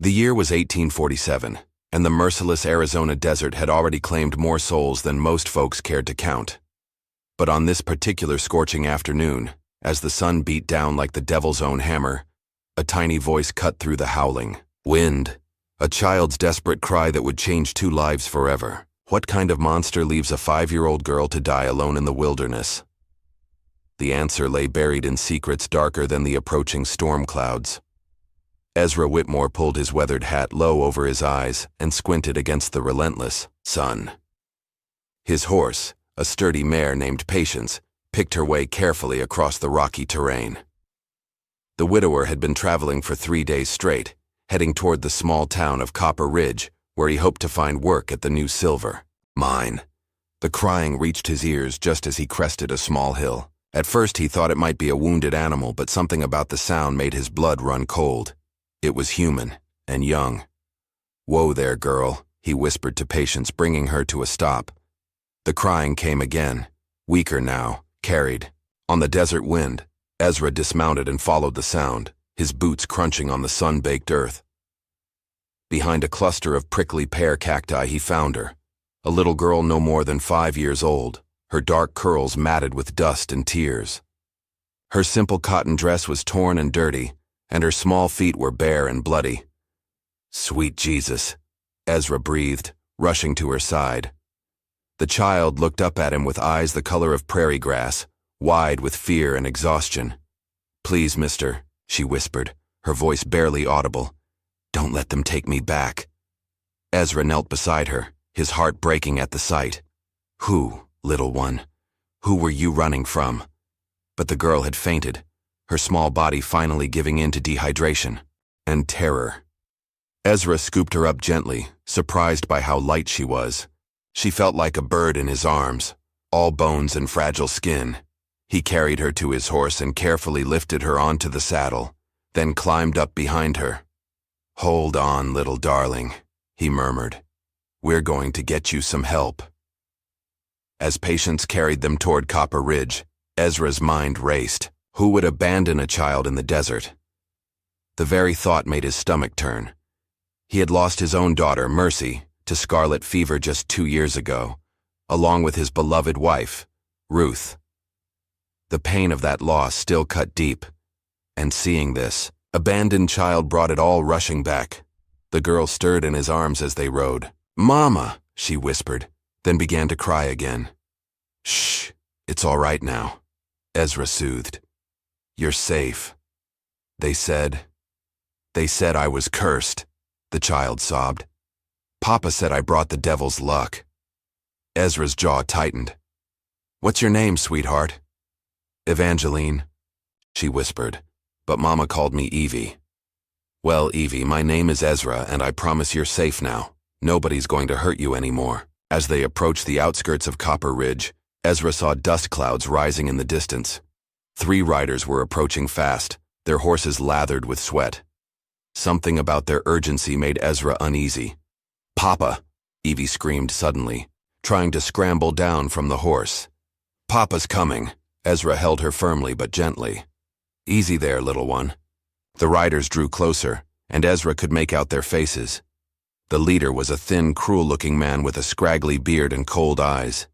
The year was 1847, and the merciless Arizona desert had already claimed more souls than most folks cared to count. But on this particular scorching afternoon, as the sun beat down like the devil's own hammer, a tiny voice cut through the howling wind, a child's desperate cry that would change two lives forever. What kind of monster leaves a 5-year-old girl to die alone in the wilderness? The answer lay buried in secrets darker than the approaching storm clouds. Ezra Whitmore pulled his weathered hat low over his eyes and squinted against the relentless sun. His horse, a sturdy mare named Patience, picked her way carefully across the rocky terrain. The widower had been traveling for 3 days straight, heading toward the small town of Copper Ridge, where he hoped to find work at the new silver mine. The crying reached his ears just as he crested a small hill. At first he thought it might be a wounded animal, but something about the sound made his blood run cold. It was human and young. "Whoa there, girl," he whispered to Patience, bringing her to a stop. The crying came again, weaker now, carried on the desert wind. Ezra dismounted and followed the sound, his boots crunching on the sun-baked earth. Behind a cluster of prickly pear cacti he found her, a little girl no more than 5 years old, her dark curls matted with dust and tears. Her simple cotton dress was torn and dirty, and her small feet were bare and bloody. "Sweet Jesus," Ezra breathed, rushing to her side. The child looked up at him with eyes the color of prairie grass, wide with fear and exhaustion. "Please, mister," she whispered, her voice barely audible. "Don't let them take me back." Ezra knelt beside her, his heart breaking at the sight. "Who, little one? Who were you running from?" But the girl had fainted, her small body finally giving in to dehydration and terror. Ezra scooped her up gently, surprised by how light she was. She felt like a bird in his arms, all bones and fragile skin. He carried her to his horse and carefully lifted her onto the saddle, then climbed up behind her. "Hold on, little darling," he murmured. "We're going to get you some help." As Patience carried them toward Copper Ridge, Ezra's mind raced. Who would abandon a child in the desert? The very thought made his stomach turn. He had lost his own daughter, Mercy, to scarlet fever just 2 years ago, along with his beloved wife, Ruth. The pain of that loss still cut deep, and seeing this abandoned child brought it all rushing back. The girl stirred in his arms as they rode. "Mama," she whispered, then began to cry again. "Shh, it's all right now," Ezra soothed. "You're safe. They said I was cursed," the child sobbed. "Papa said I brought the devil's luck." Ezra's jaw tightened. "What's your name, sweetheart?" "Evangeline," she whispered, "but Mama called me Evie." "Well, Evie, my name is Ezra, and I promise you're safe now. Nobody's going to hurt you anymore." As they approached the outskirts of Copper Ridge, Ezra saw dust clouds rising in the distance. 3 riders were approaching fast, their horses lathered with sweat. Something about their urgency made Ezra uneasy. "Papa!" Evie screamed suddenly, trying to scramble down from the horse. "Papa's coming." Ezra held her firmly but gently. "Easy there, little one." The riders drew closer, and Ezra could make out their faces. The leader was a thin, cruel-looking man with a scraggly beard and cold eyes.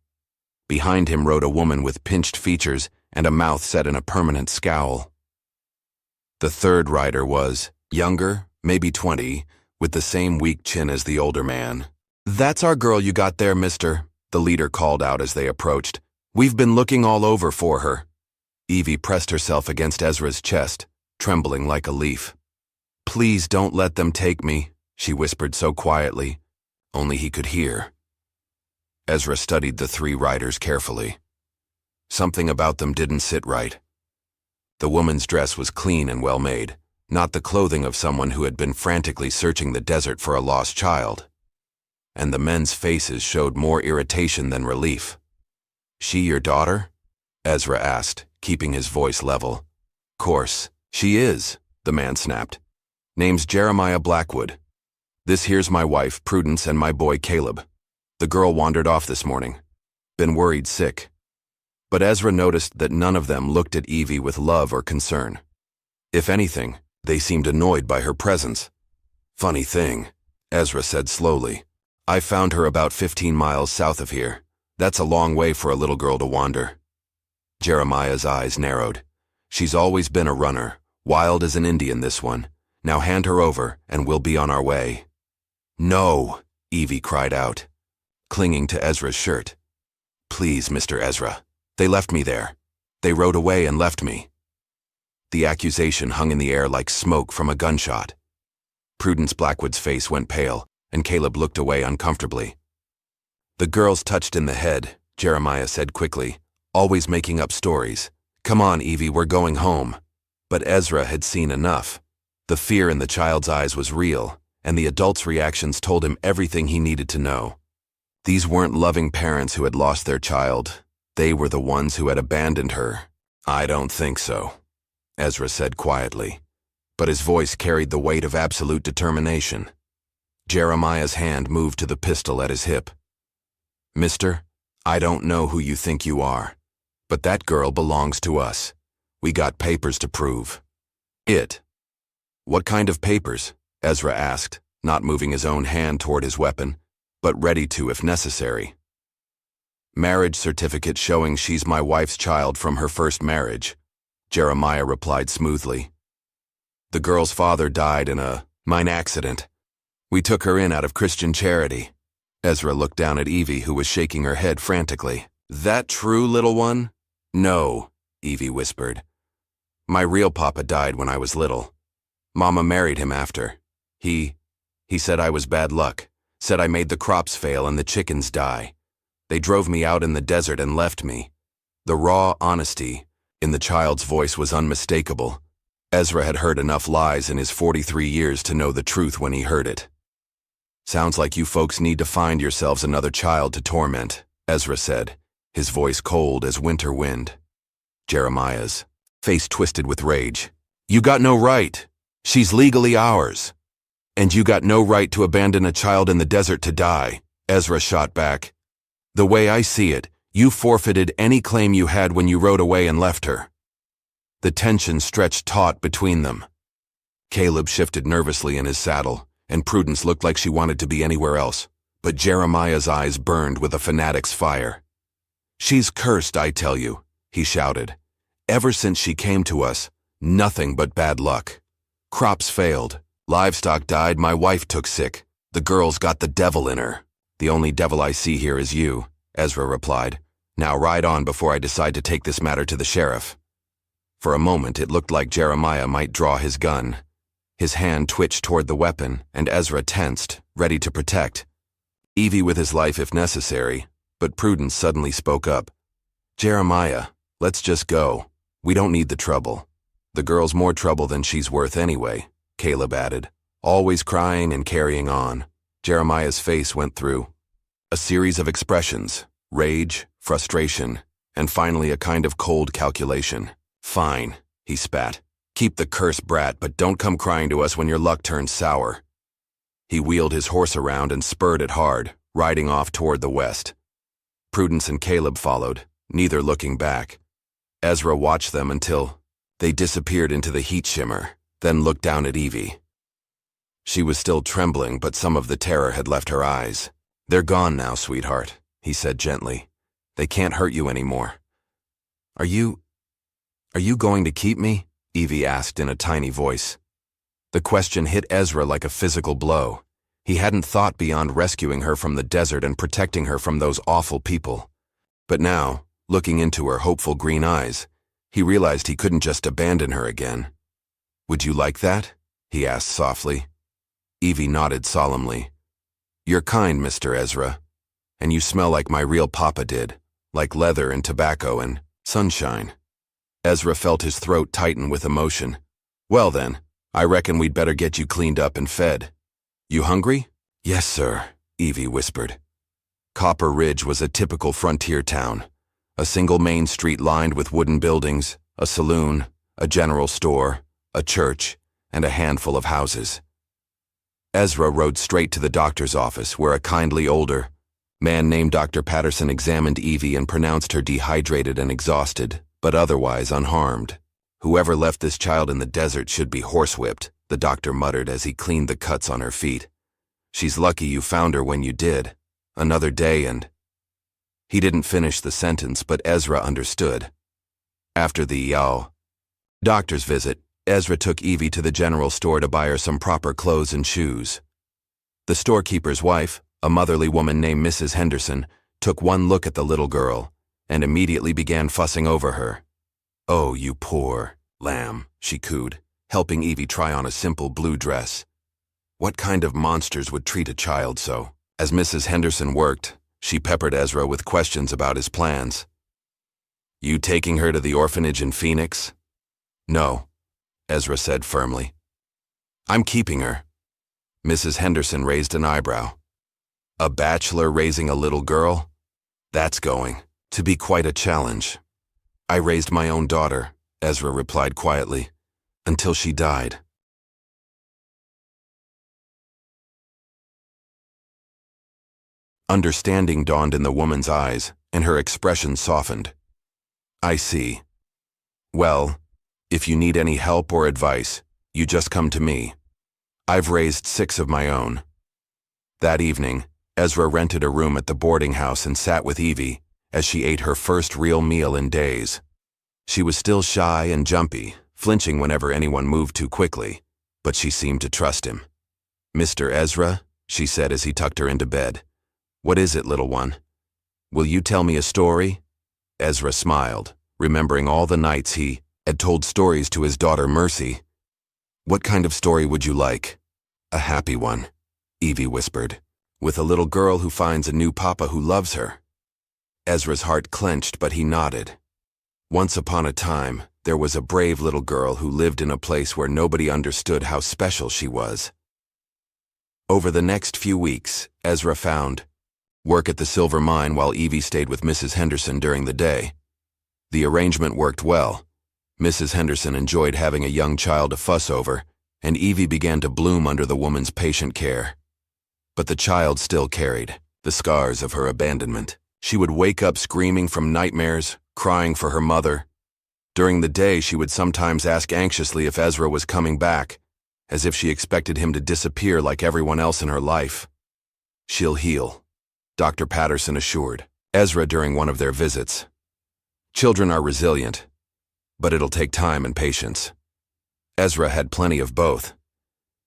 Behind him rode a woman with pinched features and a mouth set in a permanent scowl. The third rider was younger, maybe 20, with the same weak chin as the older man. "That's our girl you got there, mister," the leader called out as they approached. "We've been looking all over for her." Evie pressed herself against Ezra's chest, trembling like a leaf. "Please don't let them take me," she whispered so quietly, only he could hear. Ezra studied the 3 riders carefully. Something about them didn't sit right. The woman's dress was clean and well-made, not the clothing of someone who had been frantically searching the desert for a lost child. And the men's faces showed more irritation than relief. "She your daughter?" Ezra asked, keeping his voice level. "Course, she is," the man snapped. "Name's Jeremiah Blackwood. This here's my wife, Prudence, and my boy, Caleb. The girl wandered off this morning. Been worried sick." But Ezra noticed that none of them looked at Evie with love or concern. If anything, they seemed annoyed by her presence. Funny thing, Ezra said slowly. I found her about 15 miles south of here. That's a long way for a little girl to wander. Jeremiah's eyes narrowed. She's always been a runner, wild as an Indian, this one. Now hand her over, and we'll be on our way. No, Evie cried out, clinging to Ezra's shirt. Please, Mr. Ezra. They left me there. They rode away and left me. The accusation hung in the air like smoke from a gunshot. Prudence Blackwood's face went pale, and Caleb looked away uncomfortably. The girl's touched in the head, Jeremiah said quickly, always making up stories. Come on, Evie, we're going home. But Ezra had seen enough. The fear in the child's eyes was real, and the adult's reactions told him everything he needed to know. These weren't loving parents who had lost their child. They were the ones who had abandoned her. I don't think so, Ezra said quietly, but his voice carried the weight of absolute determination. Jeremiah's hand moved to the pistol at his hip. Mister, I don't know who you think you are, but that girl belongs to us. We got papers to prove it. What kind of papers? Ezra asked, not moving his own hand toward his weapon, but ready to if necessary. Marriage certificate showing she's my wife's child from her first marriage, Jeremiah replied smoothly. The girl's father died in a mine accident. We took her in out of Christian charity. Ezra looked down at Evie, who was shaking her head frantically. That true, little one? No, Evie whispered. My real papa died when I was little. Mama married him after. He said I was bad luck, said I made the crops fail and the chickens die. They drove me out in the desert and left me. The raw honesty in the child's voice was unmistakable. Ezra had heard enough lies in his 43 years to know the truth when he heard it. Sounds like you folks need to find yourselves another child to torment, Ezra said, his voice cold as winter wind. Jeremiah's face twisted with rage. You got no right. She's legally ours. And you got no right to abandon a child in the desert to die, Ezra shot back. The way I see it, you forfeited any claim you had when you rode away and left her. The tension stretched taut between them. Caleb shifted nervously in his saddle, and Prudence looked like she wanted to be anywhere else, but Jeremiah's eyes burned with a fanatic's fire. She's cursed, I tell you, he shouted. Ever since she came to us, nothing but bad luck. Crops failed, livestock died, my wife took sick. The girl's got the devil in her. The only devil I see here is you, Ezra replied. Now ride on before I decide to take this matter to the sheriff. For a moment it looked like Jeremiah might draw his gun. His hand twitched toward the weapon, and Ezra tensed, ready to protect. Evie with his life if necessary, but Prudence suddenly spoke up. Jeremiah, let's just go. We don't need the trouble. The girl's more trouble than she's worth anyway, Caleb added, always crying and carrying on. Jeremiah's face went through a series of expressions, rage, frustration, and finally a kind of cold calculation. Fine, he spat. Keep the cursed brat, but don't come crying to us when your luck turns sour. He wheeled his horse around and spurred it hard, riding off toward the west. Prudence and Caleb followed, neither looking back. Ezra watched them until they disappeared into the heat shimmer, then looked down at Evie. She was still trembling, but some of the terror had left her eyes. They're gone now, sweetheart, he said gently. They can't hurt you anymore. Are you going to keep me? Evie asked in a tiny voice. The question hit Ezra like a physical blow. He hadn't thought beyond rescuing her from the desert and protecting her from those awful people. But now, looking into her hopeful green eyes, he realized he couldn't just abandon her again. Would you like that? He asked softly. Evie nodded solemnly. You're kind, Mr. Ezra, and you smell like my real papa did, like leather and tobacco and sunshine. Ezra felt his throat tighten with emotion. Well then, I reckon we'd better get you cleaned up and fed. You hungry? Yes, sir, Evie whispered. Copper Ridge was a typical frontier town. A single main street lined with wooden buildings, a saloon, a general store, a church, and a handful of houses. Ezra rode straight to the doctor's office where a kindly older man named Dr. Patterson examined Evie and pronounced her dehydrated and exhausted, but otherwise unharmed. Whoever left this child in the desert should be horsewhipped, the doctor muttered as he cleaned the cuts on her feet. "She's lucky you found her when you did. Another day and—" He didn't finish the sentence, but Ezra understood. After the doctor's visit, Ezra took Evie to the general store to buy her some proper clothes and shoes. The storekeeper's wife, a motherly woman named Mrs. Henderson, took one look at the little girl and immediately began fussing over her. "Oh, you poor lamb," she cooed, helping Evie try on a simple blue dress. What kind of monsters would treat a child so? As Mrs. Henderson worked, she peppered Ezra with questions about his plans. "You taking her to the orphanage in Phoenix?" "No," Ezra said firmly. "I'm keeping her." Mrs. Henderson raised an eyebrow. "A bachelor raising a little girl? That's going to be quite a challenge." "I raised my own daughter," Ezra replied quietly, "until she died." Understanding dawned in the woman's eyes, and her expression softened. "I see. Well, if you need any help or advice, you just come to me. I've raised 6 of my own." That evening, Ezra rented a room at the boarding house and sat with Evie as she ate her first real meal in days. She was still shy and jumpy, flinching whenever anyone moved too quickly, but she seemed to trust him. "Mr. Ezra," she said as he tucked her into bed. "What is it, little one? Will you tell me a story?" Ezra smiled, remembering all the nights he had told stories to his daughter Mercy. "What kind of story would you like?" "A happy one," Evie whispered, "with a little girl who finds a new papa who loves her." Ezra's heart clenched, but he nodded. "Once upon a time, there was a brave little girl who lived in a place where nobody understood how special she was." Over the next few weeks, Ezra found work at the silver mine while Evie stayed with Mrs. Henderson during the day. The arrangement worked well. Mrs. Henderson enjoyed having a young child to fuss over, and Evie began to bloom under the woman's patient care. But the child still carried the scars of her abandonment. She would wake up screaming from nightmares, crying for her mother. During the day, she would sometimes ask anxiously if Ezra was coming back, as if she expected him to disappear like everyone else in her life. "She'll heal," Dr. Patterson assured Ezra during one of their visits. "Children are resilient, but it'll take time and patience." Ezra had plenty of both.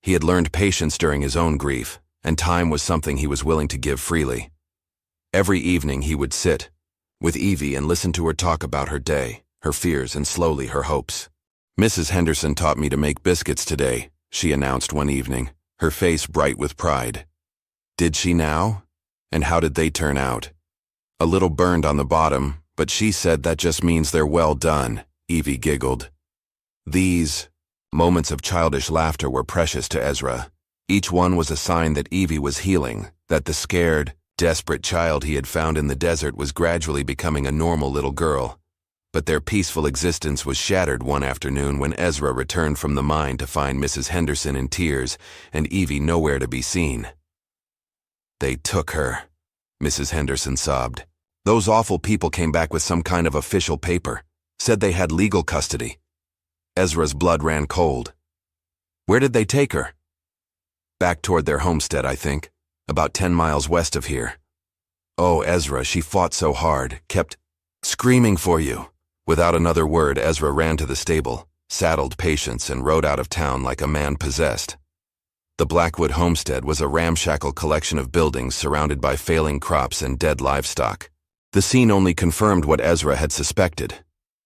He had learned patience during his own grief, and time was something he was willing to give freely. Every evening he would sit with Evie and listen to her talk about her day, her fears, and slowly her hopes. "Mrs. Henderson taught me to make biscuits today," she announced one evening, her face bright with pride. "Did she now? And how did they turn out?" "A little burned on the bottom, but she said that just means they're well done," Evie giggled. These moments of childish laughter were precious to Ezra. Each one was a sign that Evie was healing, that the scared, desperate child he had found in the desert was gradually becoming a normal little girl. But their peaceful existence was shattered one afternoon when Ezra returned from the mine to find Mrs. Henderson in tears and Evie nowhere to be seen. "They took her," Mrs. Henderson sobbed. "Those awful people came back with some kind of official paper, said they had legal custody." Ezra's blood ran cold. "Where did they take her?" "Back toward their homestead, I think, about 10 miles west of here." "Oh, Ezra, she fought so hard, kept screaming for you." Without another word, Ezra ran to the stable, saddled Patience, and rode out of town like a man possessed. The Blackwood homestead was a ramshackle collection of buildings surrounded by failing crops and dead livestock. The scene only confirmed what Ezra had suspected.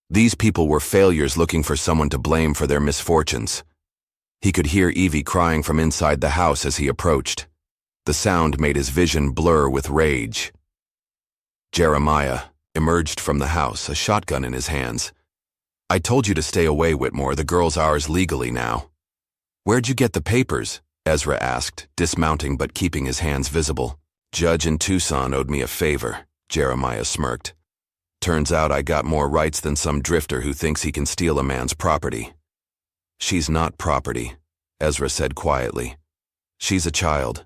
These people were failures looking for someone to blame for their misfortunes. He could hear Evie crying from inside the house as he approached. The sound made his vision blur with rage. Jeremiah emerged from the house, a shotgun in his hands. "I told you to stay away, Whitmore. The girl's ours legally now." "Where'd you get the papers?" Ezra asked, dismounting but keeping his hands visible. "Judge in Tucson owed me a favor," Jeremiah smirked. "Turns out I got more rights than some drifter who thinks he can steal a man's property." "She's not property," Ezra said quietly. "She's a child."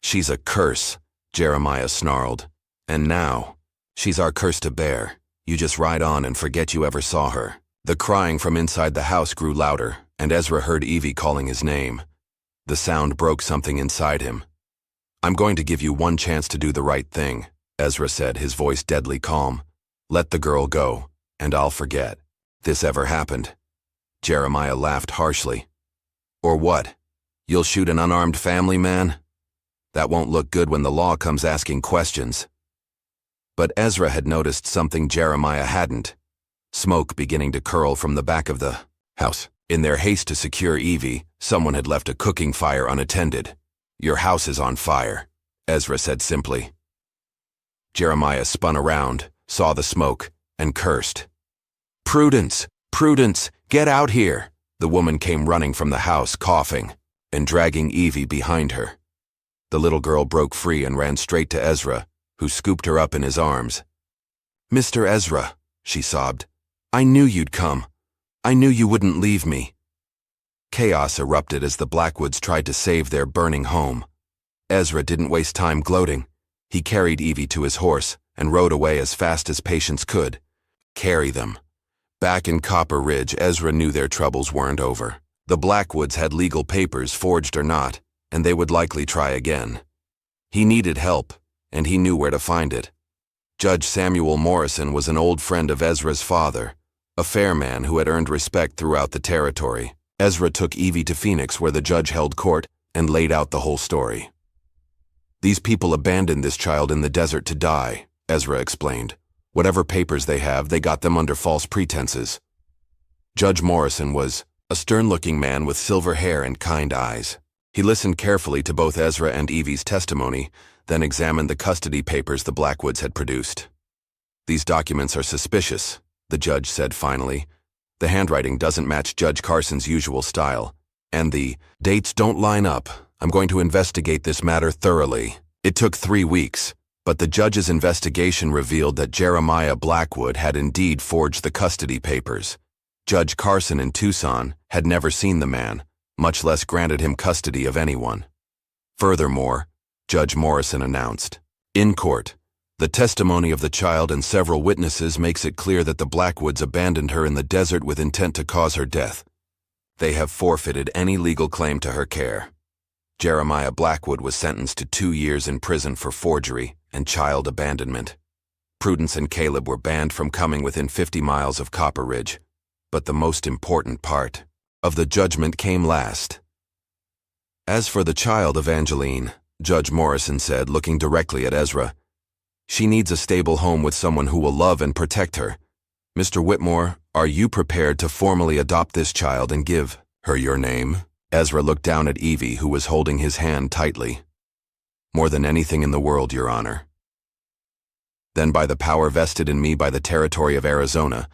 "She's a curse," Jeremiah snarled. "And now, she's our curse to bear. You just ride on and forget you ever saw her." The crying from inside the house grew louder, and Ezra heard Evie calling his name. The sound broke something inside him. "I'm going to give you one chance to do the right thing," Ezra said, his voice deadly calm. "Let the girl go, and I'll forget this ever happened." Jeremiah laughed harshly. "Or what? You'll shoot an unarmed family man? That won't look good when the law comes asking questions." But Ezra had noticed something Jeremiah hadn't: smoke beginning to curl from the back of the house. In their haste to secure Evie, someone had left a cooking fire unattended. "Your house is on fire," Ezra said simply. Jeremiah spun around, saw the smoke, and cursed. "Prudence! Prudence! Get out here!" The woman came running from the house, coughing, and dragging Evie behind her. The little girl broke free and ran straight to Ezra, who scooped her up in his arms. "Mr. Ezra," she sobbed, "I knew you'd come. I knew you wouldn't leave me." Chaos erupted as the Blackwoods tried to save their burning home. Ezra didn't waste time gloating. He carried Evie to his horse and rode away as fast as patience could. Carry them. Back in Copper Ridge, Ezra knew their troubles weren't over. The Blackwoods had legal papers, forged or not, and they would likely try again. He needed help, and he knew where to find it. Judge Samuel Morrison was an old friend of Ezra's father, a fair man who had earned respect throughout the territory. Ezra took Evie to Phoenix, where the judge held court, and laid out the whole story. "These people abandoned this child in the desert to die," Ezra explained. "Whatever papers they have, they got them under false pretenses." Judge Morrison was a stern-looking man with silver hair and kind eyes. He listened carefully to both Ezra and Evie's testimony, then examined the custody papers the Blackwoods had produced. "These documents are suspicious," the judge said finally. "The handwriting doesn't match Judge Carson's usual style, and the dates don't line up. I'm going to investigate this matter thoroughly." It took 3 weeks, but the judge's investigation revealed that Jeremiah Blackwood had indeed forged the custody papers. Judge Carson in Tucson had never seen the man, much less granted him custody of anyone. Furthermore, Judge Morrison announced, "In court, the testimony of the child and several witnesses makes it clear that the Blackwoods abandoned her in the desert with intent to cause her death. They have forfeited any legal claim to her care." Jeremiah Blackwood was sentenced to 2 years in prison for forgery and child abandonment. Prudence and Caleb were banned from coming within 50 miles of Copper Ridge, but the most important part of the judgment came last. "As for the child, Evangeline," Judge Morrison said, looking directly at Ezra, "she needs a stable home with someone who will love and protect her. Mr. Whitmore, are you prepared to formally adopt this child and give her your name?" Ezra looked down at Evie, who was holding his hand tightly. "More than anything in the world, Your Honor." "Then by the power vested in me by the territory of Arizona,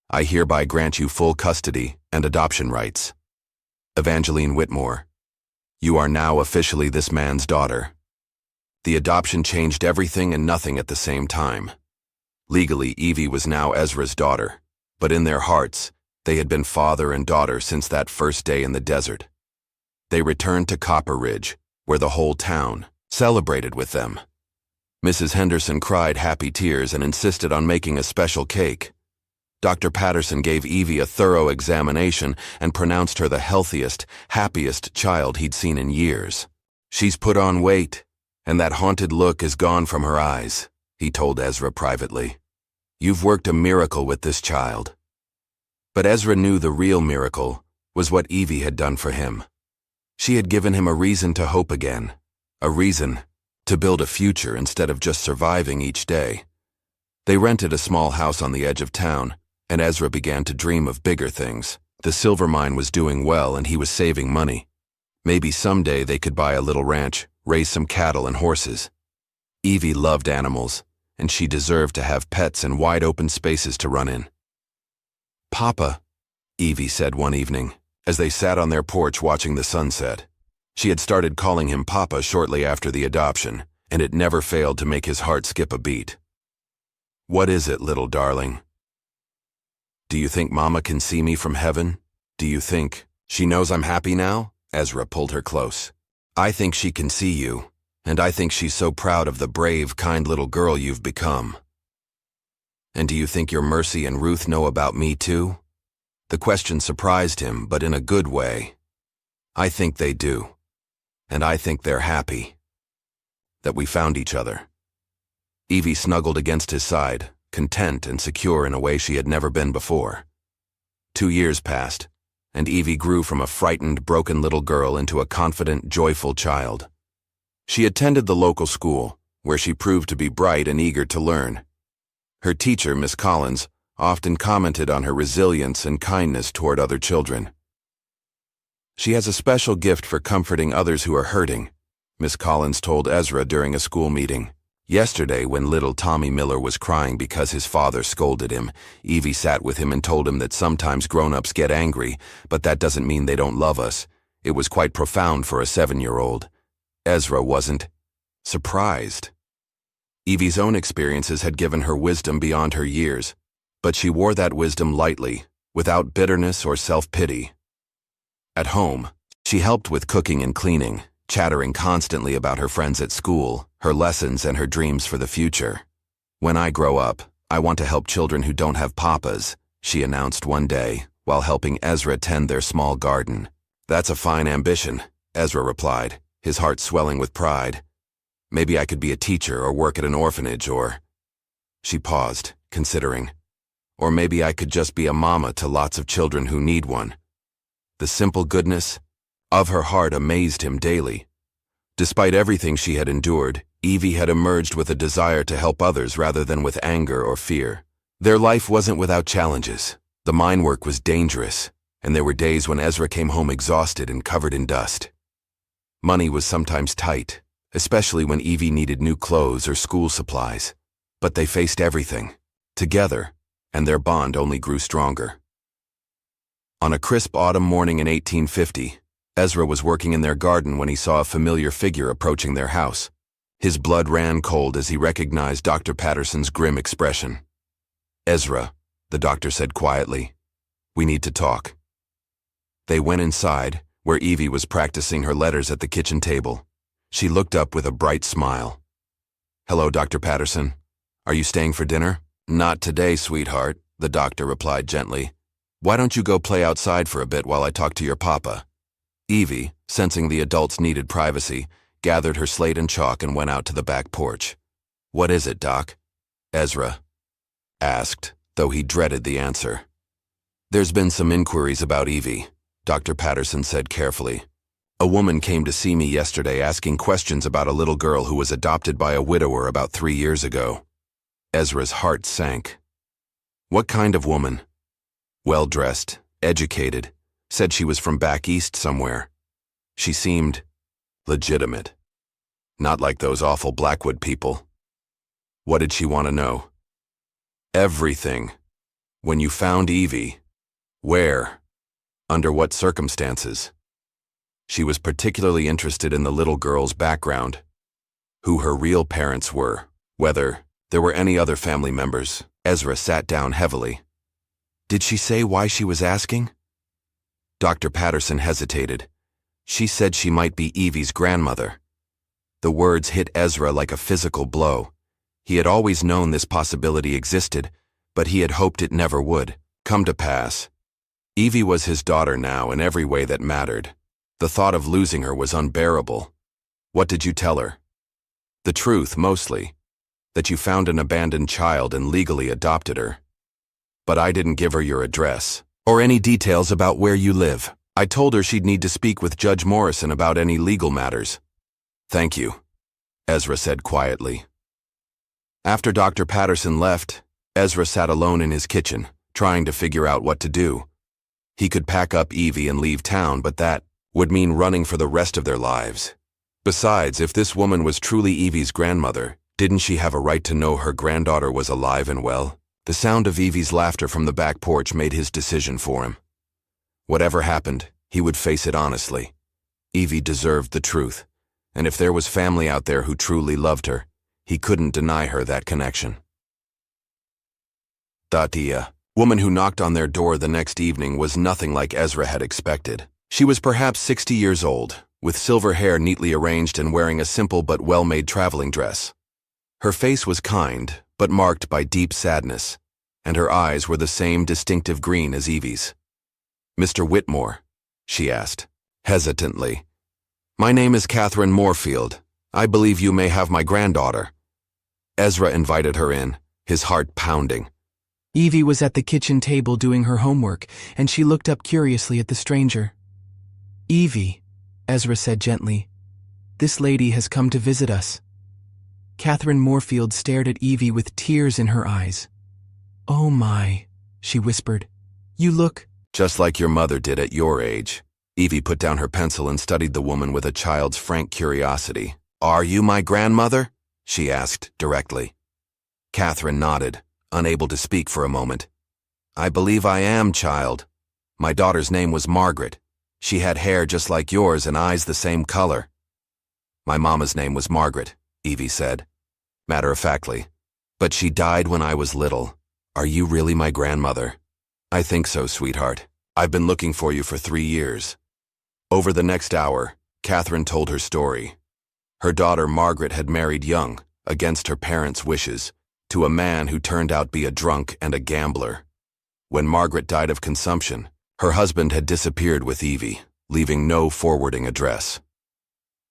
I hereby grant you full custody and adoption rights. Evangeline Whitmore, you are now officially this man's daughter." The adoption changed everything and nothing at the same time. Legally, Evie was now Ezra's daughter, but in their hearts, they had been father and daughter since that first day in the desert. They returned to Copper Ridge, where the whole town celebrated with them. Mrs. Henderson cried happy tears and insisted on making a special cake. Dr. Patterson gave Evie a thorough examination and pronounced her the healthiest, happiest child he'd seen in years. "She's put on weight, and that haunted look is gone from her eyes," he told Ezra privately. "You've worked a miracle with this child." But Ezra knew the real miracle was what Evie had done for him. She had given him a reason to hope again, a reason to build a future instead of just surviving each day. They rented a small house on the edge of town, and Ezra began to dream of bigger things. The silver mine was doing well, and he was saving money. Maybe someday they could buy a little ranch, raise some cattle and horses. Evie loved animals, and she deserved to have pets and wide-open spaces to run in. "Papa," Evie said one evening, as they sat on their porch watching the sunset. She had started calling him Papa shortly after the adoption, and it never failed to make his heart skip a beat. "What is it, little darling? Do you think Mama can see me from heaven? Do you think she knows I'm happy now?" Ezra pulled her close. "I think she can see you, and I think she's so proud of the brave, kind little girl you've become. And do you think your Mercy and Ruth know about me too? The question surprised him, but in a good way. I think they do. And I think they're happy. That we found each other. Evie snuggled against his side, content and secure in a way she had never been before. 2 years passed, and Evie grew from a frightened, broken little girl into a confident, joyful child. She attended the local school, where she proved to be bright and eager to learn. Her teacher, Miss Collins, often commented on her resilience and kindness toward other children. She has a special gift for comforting others who are hurting, Miss Collins told Ezra during a school meeting. Yesterday, when little Tommy Miller was crying because his father scolded him, Evie sat with him and told him that sometimes grown-ups get angry, but that doesn't mean they don't love us. It was quite profound for a 7-year-old. Ezra wasn't surprised. Evie's own experiences had given her wisdom beyond her years, but she wore that wisdom lightly, without bitterness or self-pity. At home, she helped with cooking and cleaning, chattering constantly about her friends at school, her lessons, and her dreams for the future. "When I grow up, I want to help children who don't have papas," she announced one day, while helping Ezra tend their small garden. "That's a fine ambition," Ezra replied, his heart swelling with pride. "Maybe I could be a teacher or work at an orphanage or—" She paused, considering. "Or maybe I could just be a mama to lots of children who need one." The simple goodness of her heart amazed him daily. Despite everything she had endured, Evie had emerged with a desire to help others rather than with anger or fear. Their life wasn't without challenges. The mine work was dangerous, and there were days when Ezra came home exhausted and covered in dust. Money was sometimes tight, especially when Evie needed new clothes or school supplies. But they faced everything, together, and their bond only grew stronger. On a crisp autumn morning in 1850, Ezra was working in their garden when he saw a familiar figure approaching their house. His blood ran cold as he recognized Dr. Patterson's grim expression. "Ezra," the doctor said quietly, "we need to talk." They went inside, where Evie was practicing her letters at the kitchen table. She looked up with a bright smile. "Hello, Dr. Patterson. Are you staying for dinner?" "Not today, sweetheart," the doctor replied gently. "Why don't you go play outside for a bit while I talk to your papa?" Evie, sensing the adults needed privacy, gathered her slate and chalk and went out to the back porch. "What is it, Doc?" Ezra asked, though he dreaded the answer. "There's been some inquiries about Evie," Dr. Patterson said carefully. "A woman came to see me yesterday asking questions about a little girl who was adopted by a widower about 3 years ago." Ezra's heart sank. "What kind of woman?" "Well-dressed, educated, said she was from back east somewhere. She seemed legitimate. Not like those awful Blackwood people." "What did she want to know?" "Everything. When you found Evie, where? Under what circumstances?" She was particularly interested in the little girl's background, who her real parents were, whether there were any other family members. Ezra sat down heavily. "Did she say why she was asking?" Dr. Patterson hesitated. "She said she might be Evie's grandmother." The words hit Ezra like a physical blow. He had always known this possibility existed, but he had hoped it never would come to pass. Evie was his daughter now in every way that mattered. The thought of losing her was unbearable. "What did you tell her?" "The truth, mostly. That you found an abandoned child and legally adopted her. But I didn't give her your address, or any details about where you live. I told her she'd need to speak with Judge Morrison about any legal matters." "Thank you," Ezra said quietly. After Dr. Patterson left, Ezra sat alone in his kitchen, trying to figure out what to do. He could pack up Evie and leave town, but that would mean running for the rest of their lives. Besides, if this woman was truly Evie's grandmother, didn't she have a right to know her granddaughter was alive and well? The sound of Evie's laughter from the back porch made his decision for him. Whatever happened, he would face it honestly. Evie deserved the truth, and if there was family out there who truly loved her, he couldn't deny her that connection. The woman who knocked on their door the next evening was nothing like Ezra had expected. She was perhaps 60 years old, with silver hair neatly arranged and wearing a simple but well-made traveling dress. Her face was kind, but marked by deep sadness, and her eyes were the same distinctive green as Evie's. Mr. Whitmore? She asked, hesitantly. My name is Catherine Moorfield. I believe you may have my granddaughter. Ezra invited her in, his heart pounding. Evie was at the kitchen table doing her homework, and she looked up curiously at the stranger. Evie, Ezra said gently, this lady has come to visit us. Catherine Moorfield stared at Evie with tears in her eyes. Oh my, she whispered. You look… Just like your mother did at your age. Evie put down her pencil and studied the woman with a child's frank curiosity. Are you my grandmother? She asked directly. Catherine nodded, unable to speak for a moment. I believe I am, child. My daughter's name was Margaret. She had hair just like yours and eyes the same color. My mama's name was Margaret, Evie said, matter-of-factly. But she died when I was little. Are you really my grandmother? I think so, sweetheart. I've been looking for you for 3 years. Over the next hour, Catherine told her story. Her daughter Margaret had married young, against her parents' wishes, to a man who turned out to be a drunk and a gambler. When Margaret died of consumption, her husband had disappeared with Evie, leaving no forwarding address.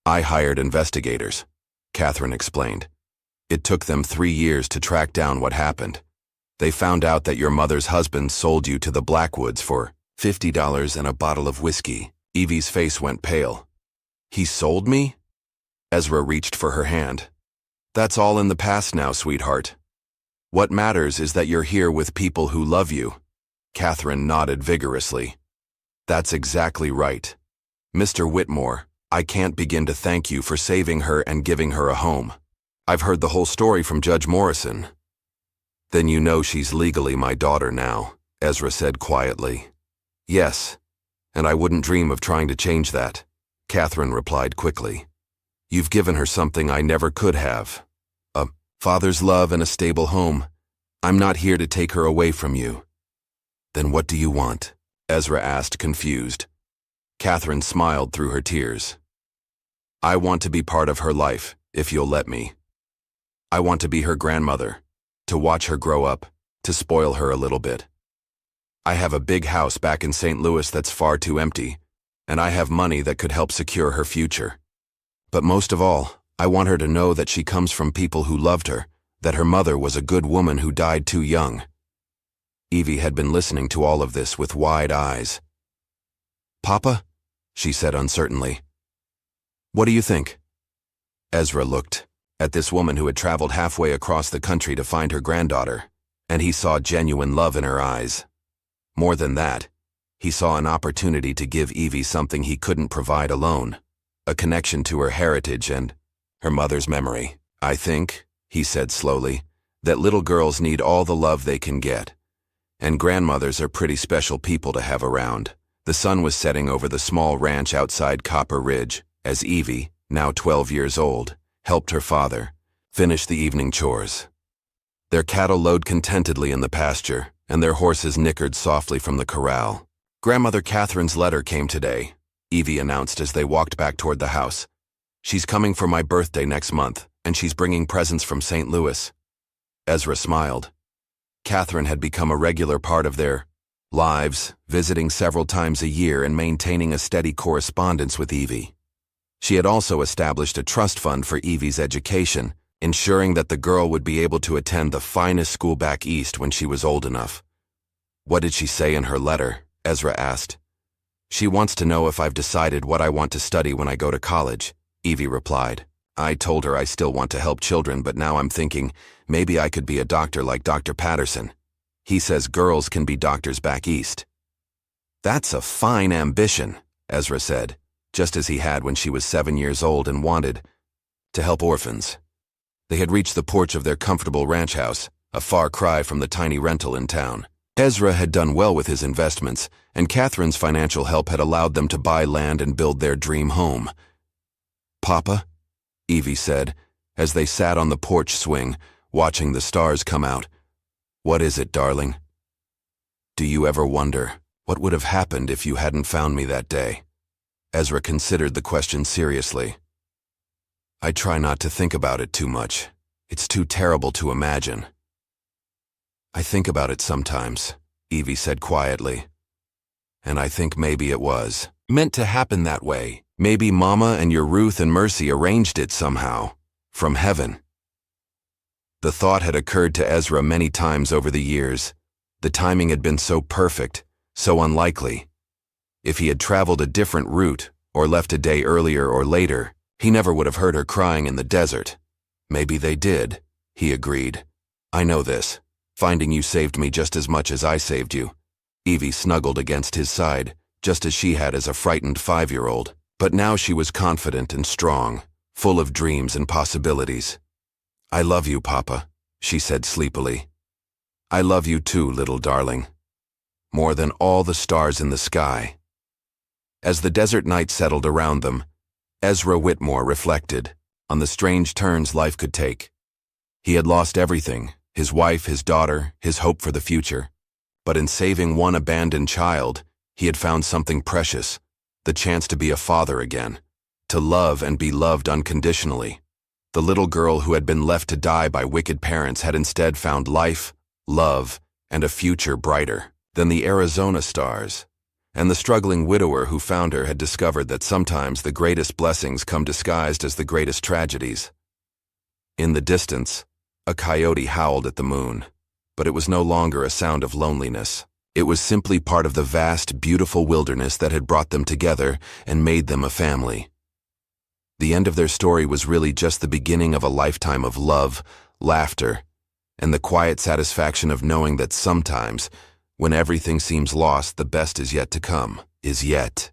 I hired investigators, Catherine explained. It took them 3 years to track down what happened. They found out that your mother's husband sold you to the Blackwoods for $50 and a bottle of whiskey. Evie's face went pale. He sold me? Ezra reached for her hand. That's all in the past now, sweetheart. What matters is that you're here with people who love you. Catherine nodded vigorously. That's exactly right. Mr. Whitmore, I can't begin to thank you for saving her and giving her a home. I've heard the whole story from Judge Morrison. Then you know she's legally my daughter now, Ezra said quietly. Yes, and I wouldn't dream of trying to change that, Catherine replied quickly. You've given her something I never could have. A father's love and a stable home. I'm not here to take her away from you. Then what do you want? Ezra asked, confused. Catherine smiled through her tears. I want to be part of her life, if you'll let me. I want to be her grandmother, to watch her grow up, to spoil her a little bit. I have a big house back in St. Louis that's far too empty, and I have money that could help secure her future. But most of all, I want her to know that she comes from people who loved her, that her mother was a good woman who died too young. Evie had been listening to all of this with wide eyes. Papa? She said uncertainly. What do you think? Ezra looked at this woman who had traveled halfway across the country to find her granddaughter, and he saw genuine love in her eyes. More than that, he saw an opportunity to give Evie something he couldn't provide alone, a connection to her heritage and her mother's memory. I think, he said slowly, that little girls need all the love they can get, and grandmothers are pretty special people to have around. The sun was setting over the small ranch outside Copper Ridge as Evie, now 12 years old, helped her father finish the evening chores. Their cattle lowed contentedly in the pasture, and their horses nickered softly from the corral. Grandmother Catherine's letter came today, Evie announced as they walked back toward the house. She's coming for my birthday next month, and she's bringing presents from St. Louis. Ezra smiled. Catherine had become a regular part of their lives, visiting several times a year and maintaining a steady correspondence with Evie. She had also established a trust fund for Evie's education, ensuring that the girl would be able to attend the finest school back east when she was old enough. What did she say in her letter? Ezra asked. She wants to know if I've decided what I want to study when I go to college, Evie replied. I told her I still want to help children, but now I'm thinking maybe I could be a doctor like Dr. Patterson. He says girls can be doctors back east. That's a fine ambition, Ezra said, just as he had when she was 7 years old and wanted to help orphans. They had reached the porch of their comfortable ranch house, a far cry from the tiny rental in town. Ezra had done well with his investments, and Catherine's financial help had allowed them to buy land and build their dream home. Papa? Evie said, as they sat on the porch swing, watching the stars come out. What is it, darling? Do you ever wonder what would have happened if you hadn't found me that day? Ezra considered the question seriously. I try not to think about it too much. It's too terrible to imagine. I think about it sometimes, Evie said quietly. And I think maybe it was meant to happen that way. Maybe Mama and your Ruth and Mercy arranged it somehow, from heaven. The thought had occurred to Ezra many times over the years. The timing had been so perfect, so unlikely. If he had traveled a different route, or left a day earlier or later, he never would have heard her crying in the desert. Maybe they did, he agreed. I know this. Finding you saved me just as much as I saved you. Evie snuggled against his side, just as she had as a frightened 5-year-old. But now she was confident and strong, full of dreams and possibilities. I love you, Papa, she said sleepily. I love you too, little darling. More than all the stars in the sky. As the desert night settled around them, Ezra Whitmore reflected on the strange turns life could take. He had lost everything, his wife, his daughter, his hope for the future. But in saving one abandoned child, he had found something precious, the chance to be a father again, to love and be loved unconditionally. The little girl who had been left to die by wicked parents had instead found life, love, and a future brighter than the Arizona stars. And the struggling widower who found her had discovered that sometimes the greatest blessings come disguised as the greatest tragedies. In the distance, a coyote howled at the moon, but it was no longer a sound of loneliness. It was simply part of the vast, beautiful wilderness that had brought them together and made them a family. The end of their story was really just the beginning of a lifetime of love, laughter, and the quiet satisfaction of knowing that sometimes, when everything seems lost, the best is yet to come, is yet